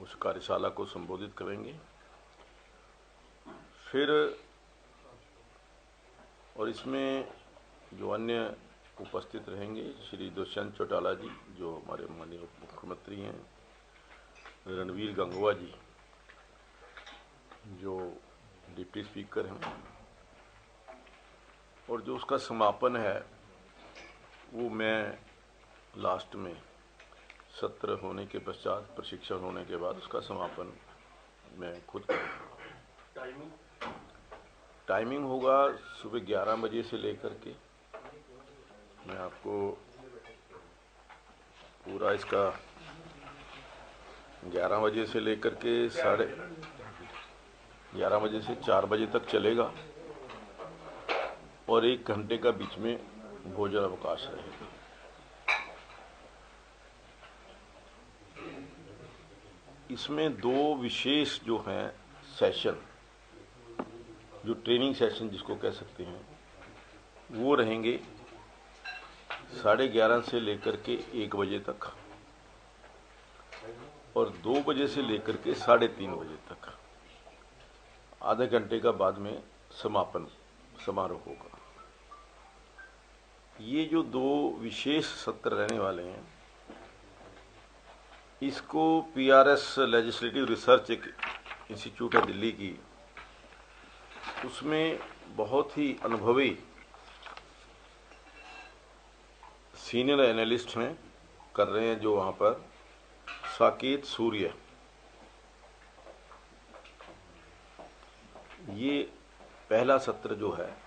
उस कार्यशाला को संबोधित करेंगे। फिर और इसमें जो अन्य उपस्थित रहेंगे, श्री दुष्यंत चौटाला जी जो हमारे माननीय उप मुख्यमंत्री हैं, रणवीर गंगवा जी जो डिप्टी स्पीकर हैं, और जो उसका समापन है वो मैं लास्ट में सत्र होने के पश्चात, प्रशिक्षण होने के बाद उसका समापन मैं खुद करूँगा। टाइमिंग होगा सुबह 11 बजे से लेकर के, मैं आपको पूरा इसका 11 बजे से लेकर के 11:30 बजे से 4 बजे तक चलेगा, और 1 घंटे का बीच में भोजन अवकाश रहेगा। इसमें 2 विशेष जो हैं सेशन, जो ट्रेनिंग सेशन जिसको कह सकते हैं, वो रहेंगे 11:30 से लेकर के 1 बजे तक, और 2 बजे से लेकर के 3:30 बजे तक। आधे घंटे का बाद में समापन समारोह होगा। ये जो 2 विशेष सत्र रहने वाले हैं, इसको PRS लेजिस्लेटिव रिसर्च एक इंस्टीट्यूट है दिल्ली की, उसमें बहुत ही अनुभवी सीनियर एनालिस्ट हैं, कर रहे हैं, जो वहाँ पर साकेत सूर्य, ये पहला सत्र जो है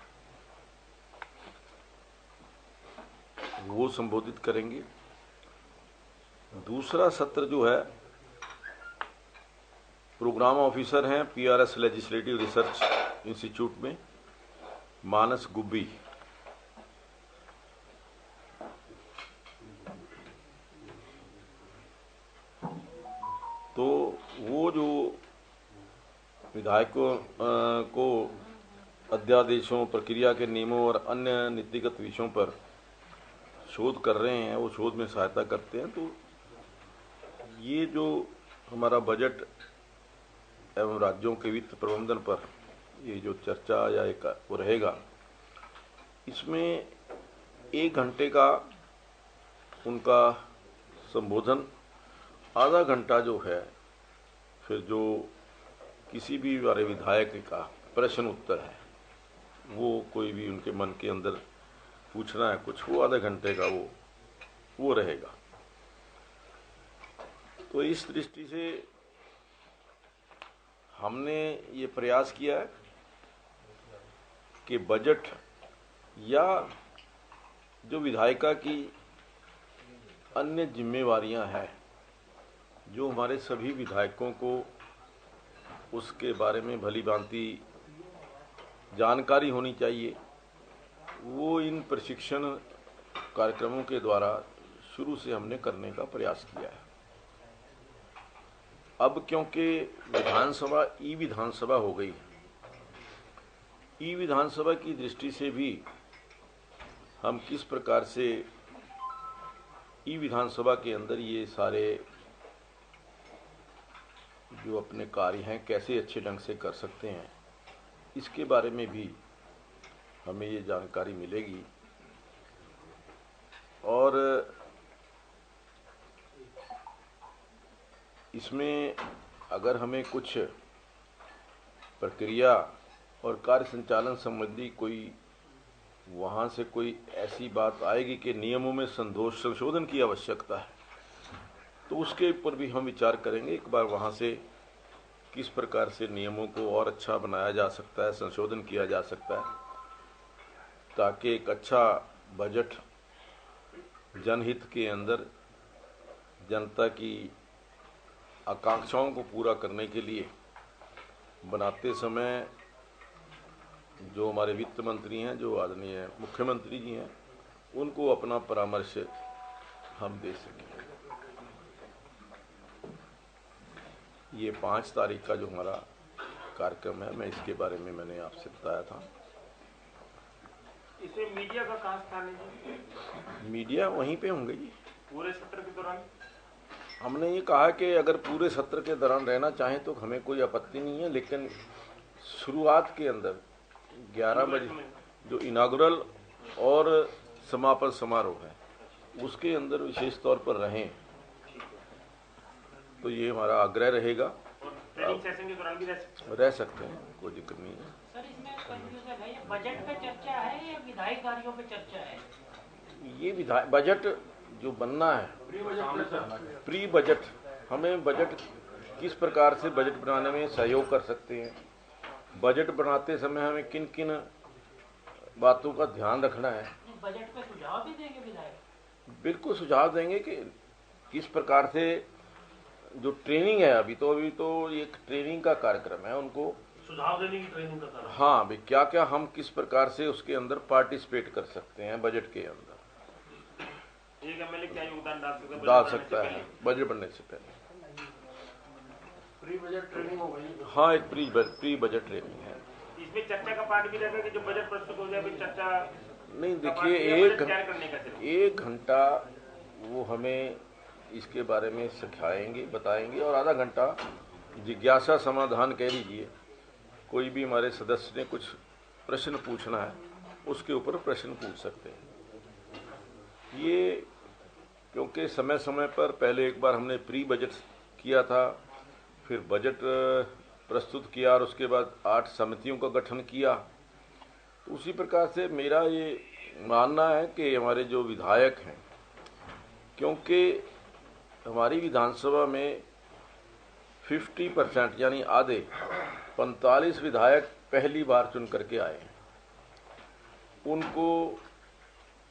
वो संबोधित करेंगे। दूसरा सत्र जो है प्रोग्राम ऑफिसर हैं PRS लेजिस्लेटिव रिसर्च इंस्टीट्यूट में, मानस गुब्बी, तो वो जो विधायकों को अध्यादेशों, प्रक्रिया के नियमों और अन्य नीतिगत विषयों पर शोध कर रहे हैं, वो शोध में सहायता करते हैं। तो ये जो हमारा बजट एवं राज्यों के वित्त प्रबंधन पर ये जो चर्चा या एक वो रहेगा, इसमें 1 घंटे का उनका संबोधन, आधा घंटा जो है फिर जो किसी भी हमारे विधायक का प्रश्न उत्तर है, वो कोई भी उनके मन के अंदर पूछना है कुछ, वो आधे घंटे का वो रहेगा। तो इस दृष्टि से हमने ये प्रयास किया है कि बजट या जो विधायिका की अन्य जिम्मेवारियां हैं, जो हमारे सभी विधायकों को उसके बारे में भली भांति जानकारी होनी चाहिए, वो इन प्रशिक्षण कार्यक्रमों के द्वारा शुरू से हमने करने का प्रयास किया है। अब क्योंकि विधानसभा ई विधानसभा हो गई है, ई विधानसभा की दृष्टि से भी हम किस प्रकार से ई विधानसभा के अंदर ये सारे जो अपने कार्य हैं कैसे अच्छे ढंग से कर सकते हैं, इसके बारे में भी हमें ये जानकारी मिलेगी। और इसमें अगर हमें कुछ प्रक्रिया और कार्य संचालन संबंधी कोई वहाँ से कोई ऐसी बात आएगी कि नियमों में संशोधन की आवश्यकता है, तो उसके ऊपर भी हम विचार करेंगे। एक बार वहाँ से किस प्रकार से नियमों को और अच्छा बनाया जा सकता है, संशोधन किया जा सकता है, ताकि एक अच्छा बजट जनहित के अंदर जनता की आकांक्षाओं को पूरा करने के लिए बनाते समय जो हमारे वित्त मंत्री हैं, जो आदरणीय मुख्यमंत्री जी हैं, उनको अपना परामर्श हम दे सकें। ये 5 तारीख का जो हमारा कार्यक्रम है, मैं इसके बारे में मैंने आपसे बताया था। इसमें मीडिया का कहाँ स्थान है जी? मीडिया वहीं पे होंगे जी पूरे सत्र के दौरान। हमने ये कहा कि अगर पूरे सत्र के दौरान रहना चाहें तो हमें कोई आपत्ति नहीं है, लेकिन शुरुआत के अंदर 11 बजे जो इनागुरल और समापन समारोह है उसके अंदर विशेष तौर पर रहें, तो ये हमारा आग्रह रहेगा। ट्रेनिंग सेशन के दौरान भी रह सकते हैं, कोई दिक्कत नहीं है। सर, इसमें कंफ्यूजन है, ये बजट पे चर्चा है या विधायी कार्यों पे चर्चा है? ये बजट जो बनना है, प्री बजट, हमें बजट किस प्रकार से बजट बनाने में सहयोग कर सकते हैं, बजट बनाते समय हमें किन किन बातों का ध्यान रखना है। बजट पे सुझाव भी देंगे विधायक? बिल्कुल सुझाव देंगे कि किस प्रकार से जो ट्रेनिंग है, अभी तो एक ट्रेनिंग का कार्यक्रम है, उनको सुझाव देने की ट्रेनिंग का। हाँ भाई, क्या क्या हम किस प्रकार से उसके अंदर पार्टिसिपेट कर सकते हैं बजट के अंदर। एक एमएलए क्या योगदान डाल सकता है बजट बनने से पहले। प्री बजट ट्रेनिंग हो गई। हाँ, एक प्री बजट ट्रेनिंग है। इसमें चर्चा का पार्ट भी रहेगा कि जब बजट प्रस्तुत हो जाए फिर चर्चा नहीं, देखिए एक घंटा वो हमें इसके बारे में सिखाएंगे, बताएंगे, और आधा घंटा जिज्ञासा समाधान कह लीजिए, कोई भी हमारे सदस्य ने कुछ प्रश्न पूछना है उसके ऊपर प्रश्न पूछ सकते हैं। ये क्योंकि समय समय पर पहले एक बार हमने प्री बजट किया था, फिर बजट प्रस्तुत किया और उसके बाद 8 समितियों का गठन किया। तो उसी प्रकार से मेरा ये मानना है कि हमारे जो विधायक हैं, क्योंकि हमारी विधानसभा में 50% यानी आधे 45 विधायक पहली बार चुन करके आए हैं, उनको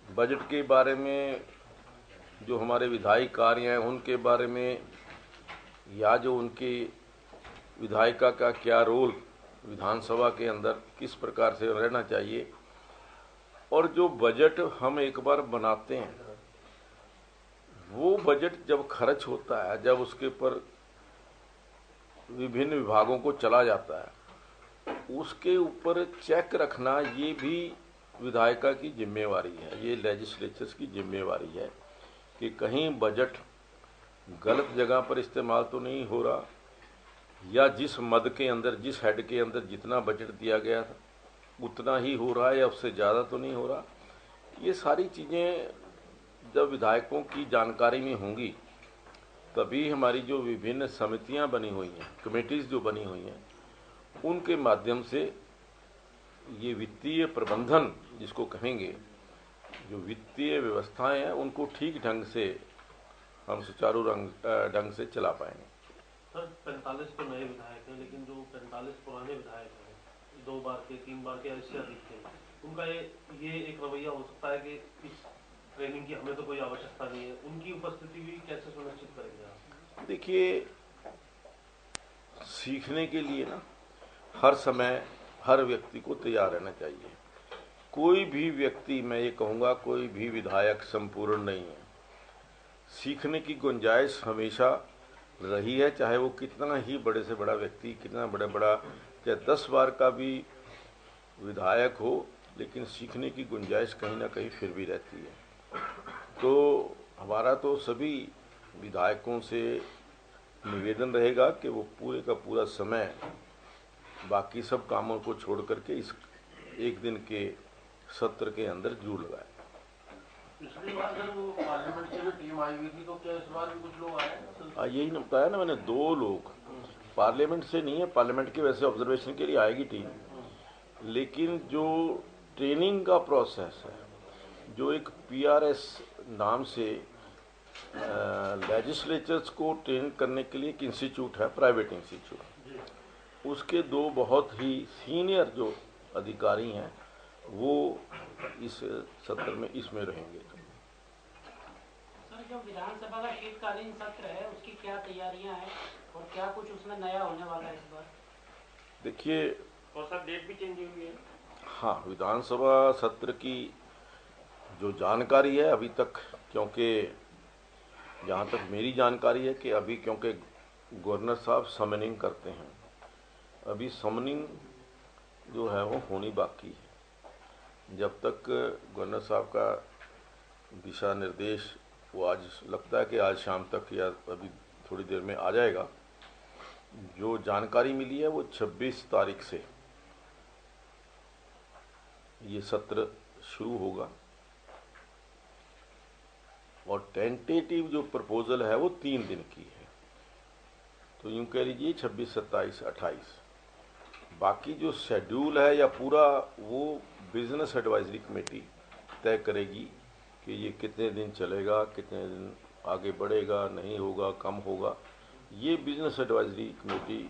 बजट के बारे में, जो हमारे विधायी कार्य हैं उनके बारे में, या जो उनकी विधायिका का क्या रोल विधानसभा के अंदर किस प्रकार से रहना चाहिए, और जो बजट हम एक बार बनाते हैं वो बजट जब खर्च होता है, जब उसके ऊपर विभिन्न विभागों को चला जाता है, उसके ऊपर चेक रखना ये भी विधायिका की जिम्मेवारी है, ये लेजिस्लेचर्स की जिम्मेवारी है कि कहीं बजट गलत जगह पर इस्तेमाल तो नहीं हो रहा, या जिस मद के अंदर, जिस हेड के अंदर जितना बजट दिया गया था उतना ही हो रहा है या उससे ज़्यादा तो नहीं हो रहा। ये सारी चीज़ें जब विधायकों की जानकारी में होंगी तभी हमारी जो विभिन्न समितियां बनी हुई हैं, कमेटीज़ जो बनी हुई हैं, उनके माध्यम से ये वित्तीय प्रबंधन जिसको कहेंगे, जो वित्तीय व्यवस्थाएं हैं उनको ठीक ढंग से हम सुचारू ढंग से चला पाएंगे। सर, 45 तो नए विधायक हैं, लेकिन जो 45 पुराने विधायक हैं, 2 बार के 3 बार के इससे अधिक थे, उनका ये एक रवैया हो सकता है कि इस ट्रेनिंग की हमें तो कोई आवश्यकता नहीं है, उनकी उपस्थिति भी कैसे सुनिश्चित करेंगे आप? देखिए, सीखने के लिए ना हर समय हर व्यक्ति को तैयार रहना चाहिए। कोई भी व्यक्ति, मैं ये कहूँगा, कोई भी विधायक संपूर्ण नहीं है। सीखने की गुंजाइश हमेशा रही है, चाहे वो कितना ही बड़े से बड़ा व्यक्ति, कितना बड़ा चाहे 10 बार का भी विधायक हो, लेकिन सीखने की गुंजाइश कहीं ना कहीं फिर भी रहती है। तो हमारा तो सभी विधायकों से निवेदन रहेगा कि वो पूरे का पूरा समय बाकी सब कामों को छोड़ करके इस एक दिन के सत्र के अंदर जरूर लगाए। पिछली बार जब वो पार्लियामेंट से भी टीम आई हुई थी, तो क्या इस बार भी कुछ लोग आए? यही बताया ना मैंने, 2 लोग पार्लियामेंट से नहीं है, पार्लियामेंट के वैसे ऑब्जर्वेशन के लिए आएगी टीम, लेकिन जो ट्रेनिंग का प्रोसेस है, जो एक PRS नाम से लेजिस्लेचर्स को ट्रेन करने के लिए एक इंस्टीट्यूट है, प्राइवेट इंस्टीट्यूट, उसके 2 बहुत ही सीनियर जो अधिकारी हैं वो इस सत्र में इसमें रहेंगे। सर, जो विधानसभा का शीतकालीन सत्र है उसकी क्या तैयारियां हैं और क्या कुछ उसमें नया होने वाला है इस बार? देखिए, और सर डेट भी चेंज हुई है। हाँ, विधानसभा सत्र की जो जानकारी है अभी तक, क्योंकि जहाँ तक मेरी जानकारी है कि अभी क्योंकि गवर्नर साहब समनिंग करते हैं, अभी समनिंग जो है वो होनी बाकी है। जब तक गवर्नर साहब का दिशा निर्देश वो आज लगता है कि आज शाम तक या अभी थोड़ी देर में आ जाएगा। जो जानकारी मिली है वो 26 तारीख से ये सत्र शुरू होगा और टेंटेटिव जो प्रपोजल है वो 3 दिन की है, तो यूं कह लीजिए 26, 27, 28। बाकी जो शेड्यूल है या पूरा वो बिजनेस एडवाइजरी कमेटी तय करेगी कि ये कितने दिन चलेगा, कितने दिन आगे बढ़ेगा, नहीं होगा, कम होगा। ये बिजनेस एडवाइजरी कमेटी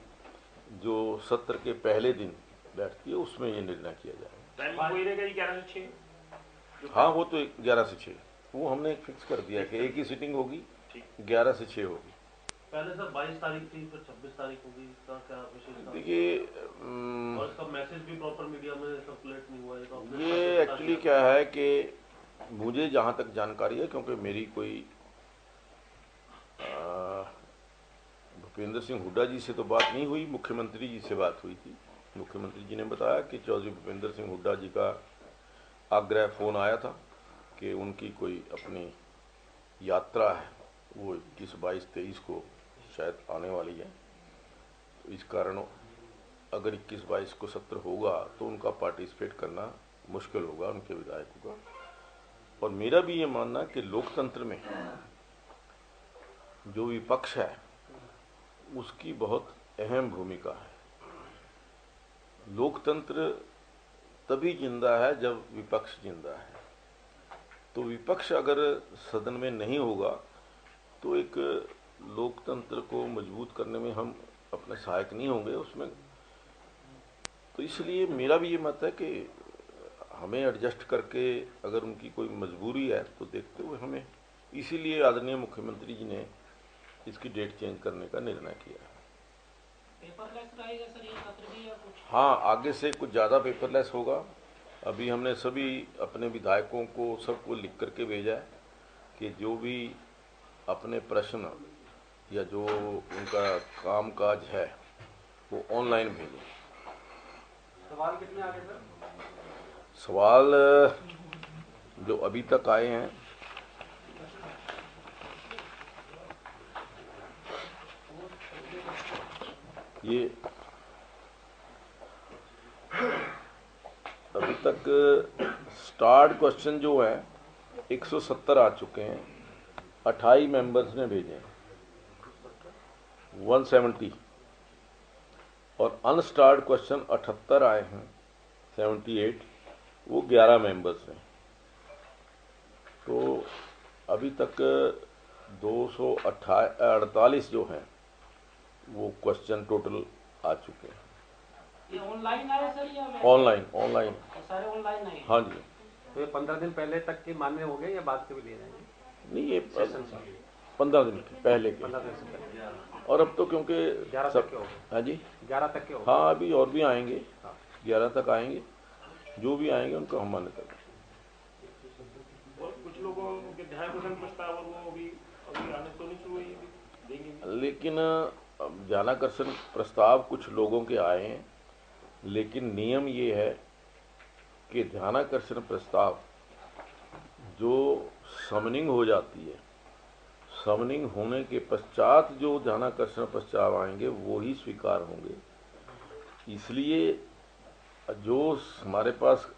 जो सत्र के पहले दिन बैठती है उसमें ये निर्णय किया जाएगा। टाइमिंग वही रहेगा 11 से 6? हाँ, वो तो 11 से 6 वो हमने फिक्स कर दिया कि एक ही सिटिंग होगी, 11 से 6 होगी। पहले सर 22 तारीख थी, फिर 26 तारीख होगी, इसका क्या विशेषता? देखिए, और इसका मैसेज भी प्रॉपर मीडिया में सर्कुलेट नहीं हुआ है, तो ये एक्चुअली क्या है कि मुझे जहाँ तक जानकारी है, क्योंकि मेरी कोई भूपेंद्र सिंह हुड्डा जी से तो बात नहीं हुई, मुख्यमंत्री जी से बात हुई थी। मुख्यमंत्री जी ने बताया कि चौधरी भूपेंद्र सिंह हुड्डा जी का आग्रह फ़ोन आया था कि उनकी कोई अपनी यात्रा है, वो 21, 22, 23 को शायद आने वाली है, तो इस कारण अगर 21, 22 को सत्र होगा तो उनका पार्टिसिपेट करना मुश्किल होगा उनके विधायकों का। और मेरा भी ये मानना है कि लोकतंत्र में जो विपक्ष है उसकी बहुत अहम भूमिका है। लोकतंत्र तभी जिंदा है जब विपक्ष जिंदा है, तो विपक्ष अगर सदन में नहीं होगा तो एक लोकतंत्र को मजबूत करने में हम अपने सहायक नहीं होंगे उसमें। तो इसलिए मेरा भी ये मत है कि हमें एडजस्ट करके अगर उनकी कोई मजबूरी है तो देखते हुए हमें, इसीलिए आदरणीय मुख्यमंत्री जी ने इसकी डेट चेंज करने का निर्णय किया है। पेपरलेस रहेगा सर ये सत्र भी या कुछ? हाँ, आगे से कुछ ज़्यादा पेपरलेस होगा। अभी हमने सभी अपने विधायकों को सबको लिख करके भेजा है कि जो भी अपने प्रश्न या जो उनका कामकाज है वो ऑनलाइन भेजें। सवाल कितने आ गए सर? सवाल जो अभी तक आए हैं ये अभी तक स्टार्ट क्वेश्चन जो है 170 आ चुके हैं, 28 मेंबर्स ने भेजे हैं 170, और अनस्टार्ट क्वेश्चन 78 आए हैं 78, वो 11 मेंबर्स हैं। तो अभी तक 248 जो हैं वो क्वेश्चन टोटल आ चुके हैं। ये ऑनलाइन आए सर या ऑनलाइन सारे ऑनलाइन आए? हाँ जी। तो ये 15 दिन पहले तक के मान्य हो गए या बाद के भी लिए जाएंगे? नहीं, ये 15 दिन के पहले के, 15 दिन से पहले। और अब तो क्योंकि 11 तक के हो गए। हाँ जी, 11 तक के हो गए। हाँ, अभी और भी आएंगे, हाँ। 11 तक आएंगे, जो भी आएंगे उनको हम मान्य करेंगे। और कुछ लोगों के ध्यानाकर्षण प्रस्ताव और वो अभी आने तो नहीं शुरू हुई, देंगे। लेकिन ध्यानाकर्षण प्रस्ताव कुछ लोगों के आए हैं, लेकिन नियम ये है कि ध्यानाकर्षण प्रस्ताव जो समनिंग हो जाती है, समनिंग होने के पश्चात जो ध्यानाकर्षण प्रस्ताव आएंगे वो ही स्वीकार होंगे। इसलिए जो हमारे पास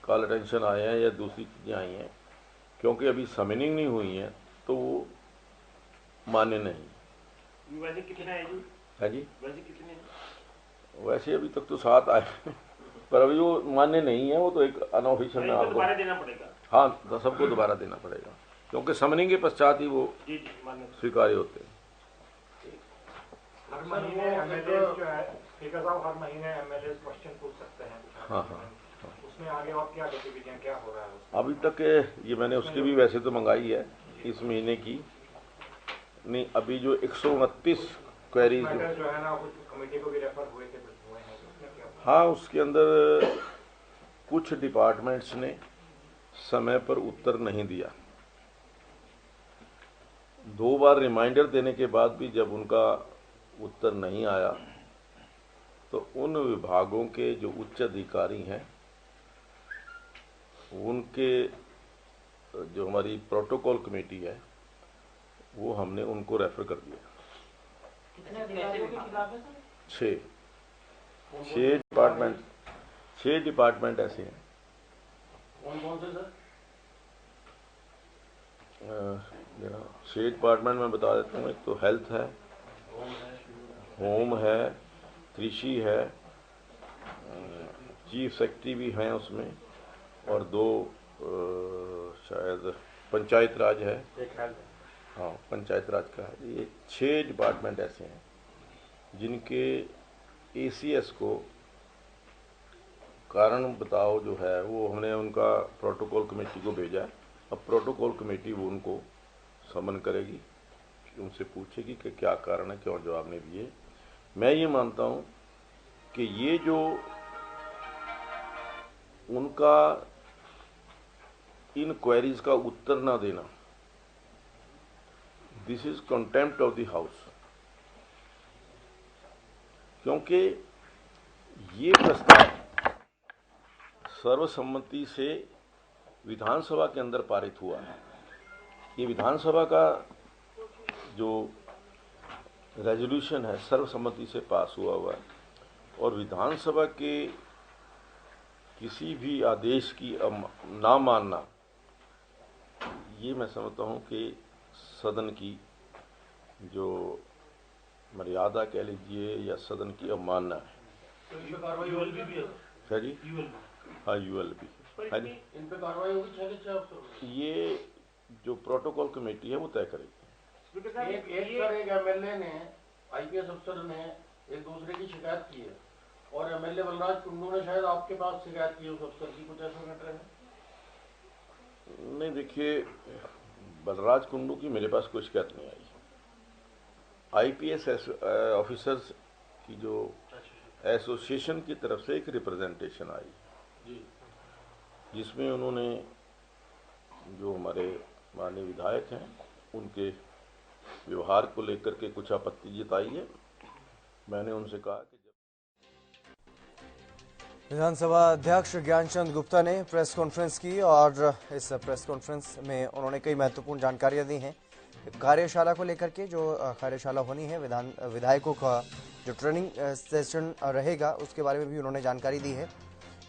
कॉल अटेंशन आए हैं या दूसरी चीज़ें आई हैं, क्योंकि अभी समनिंग नहीं हुई हैं तो वो मान्य नहीं। वैसे कितने हैं जी? है जी, वैसे कितने हैं? वैसे अभी तक तो 7 आए हैं, पर अभी वो मान्य नहीं है, वो तो एक अनऑफिशियल में इनको आपको, दोबारा देना पड़ेगा। हाँ, तो सबको दोबारा देना पड़ेगा, क्योंकि समनिंग के पश्चात ही वो जी जी, मान्य। स्वीकार्य होते हैं। हर महीने एमएलए जो है, स्पीकर साहब हर महीने एमएलए क्वेश्चन पूछ सकते हैं। हाँ हाँ, उसमें आगे और क्या गतिविधियां क्या हो रहा है उसमें? अभी तक ये मैंने उसकी भी वैसे तो मंगाई है इस महीने की, नहीं अभी जो 129 क्वेरीज मैटर जो है ना, कुछ कमेटी को भी रेफर हुए थे, कुछ हुए हैं, उसमें क्या? हाँ, उसके अंदर कुछ डिपार्टमेंट्स ने समय पर उत्तर नहीं दिया। 2 बार रिमाइंडर देने के बाद भी जब उनका उत्तर नहीं आया तो उन विभागों के जो उच्च अधिकारी हैं उनके जो हमारी प्रोटोकॉल कमेटी है वो हमने उनको रेफर कर दिया। कितने अधिकारियों के खिलाफ है सर? 6 डिपार्टमेंट ऐसे हैं। कौन कौन से सर? 6 डिपार्टमेंट मैं बता देता हूँ। एक तो हेल्थ है, होम है, कृषि है, चीफ सेक्रेटरी भी हैं उसमें, और 2 शायद पंचायत राज है। हाँ, पंचायत राज का है। ये 6 डिपार्टमेंट ऐसे हैं जिनके ACS को कारण बताओ जो है वो हमने उनका प्रोटोकॉल कमेटी को भेजा है। अब प्रोटोकॉल कमेटी वो उनको समन करेगी, उनसे पूछेगी कि क्या कारण है, क्यों जवाब नहीं दिए। मैं ये मानता हूँ कि ये जो उनका इन क्वेरीज का उत्तर ना देना, this is contempt of the house. क्योंकि ये प्रस्ताव सर्वसम्मति से विधानसभा के अंदर पारित हुआ है। ये विधानसभा का जो रेजोल्यूशन है सर्वसम्मति से पास हुआ है, और विधानसभा के किसी भी आदेश की ना मानना, ये मैं समझता हूँ कि सदन की जो मर्यादा कह लीजिए या सदन की अवमानना है। तो इस पे कार्रवाई ULB भी है क्या जी? हाँ, ULB है जी। इन पे कार्रवाई होगी 6 के 6 अफसर। ये जो प्रोटोकॉल कमेटी है वो तय करेगी। एक MLA ने, IPS अफसर ने एक दूसरे की शिकायत की है, और MLA बलराज कुंडू ने शायद आपके पास शिकायत की है उस अफसर की, कुछ ऐसा मैटर है? नहीं, देखिए, बलराज कुंडू की मेरे पास कोई शिकायत नहीं आई। IPS ऑफिसर्स की जो एसोसिएशन की तरफ से एक रिप्रेजेंटेशन आई, जिसमें उन्होंने जो हमारे माननीय विधायक हैं उनके व्यवहार को लेकर के कुछ आपत्ति जताई है। मैंने उनसे कहा कि विधानसभा अध्यक्ष ज्ञानचंद गुप्ता ने प्रेस कॉन्फ्रेंस की, और इस प्रेस कॉन्फ्रेंस में उन्होंने कई महत्वपूर्ण जानकारियां दी हैं कार्यशाला को लेकर के। जो कार्यशाला होनी है, विधायकों का जो ट्रेनिंग सेशन रहेगा उसके बारे में भी उन्होंने जानकारी दी है।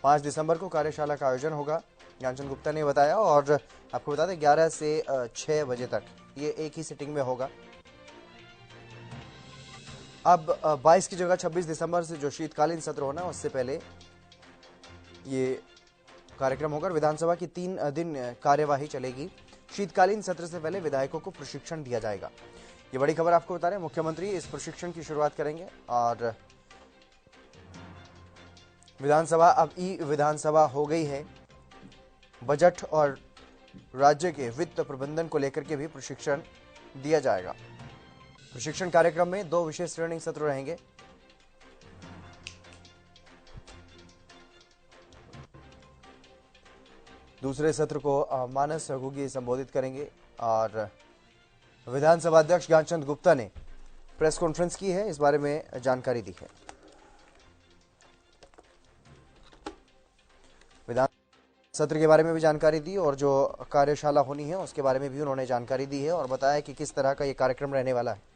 5 दिसंबर को कार्यशाला का आयोजन होगा, ज्ञानचंद गुप्ता ने बताया। और आपको बता दें 11 से 6 बजे तक ये एक ही सिटिंग में होगा। अब 22 की जगह 26 दिसंबर से जो शीतकालीन सत्र होना उससे पहले ये कार्यक्रम होगा। विधानसभा की 3 दिन कार्यवाही चलेगी। शीतकालीन सत्र से पहले विधायकों को प्रशिक्षण दिया जाएगा। ये बड़ी खबर आपको बता रहे हैं, मुख्यमंत्री इस प्रशिक्षण की शुरुआत करेंगे। और विधानसभा अब विधानसभा हो गई है। बजट और राज्य के वित्त प्रबंधन को लेकर के भी प्रशिक्षण दिया जाएगा। प्रशिक्षण कार्यक्रम में 2 विशेष ट्रेनिंग सत्र रहेंगे। दूसरे सत्र को मानस घुगी संबोधित करेंगे। और विधानसभा अध्यक्ष ज्ञानचंद गुप्ता ने प्रेस कॉन्फ्रेंस की है, इस बारे में जानकारी दी है। विधान सत्र के बारे में भी जानकारी दी, और जो कार्यशाला होनी है उसके बारे में भी उन्होंने जानकारी दी है, और बताया कि किस तरह का ये कार्यक्रम रहने वाला है।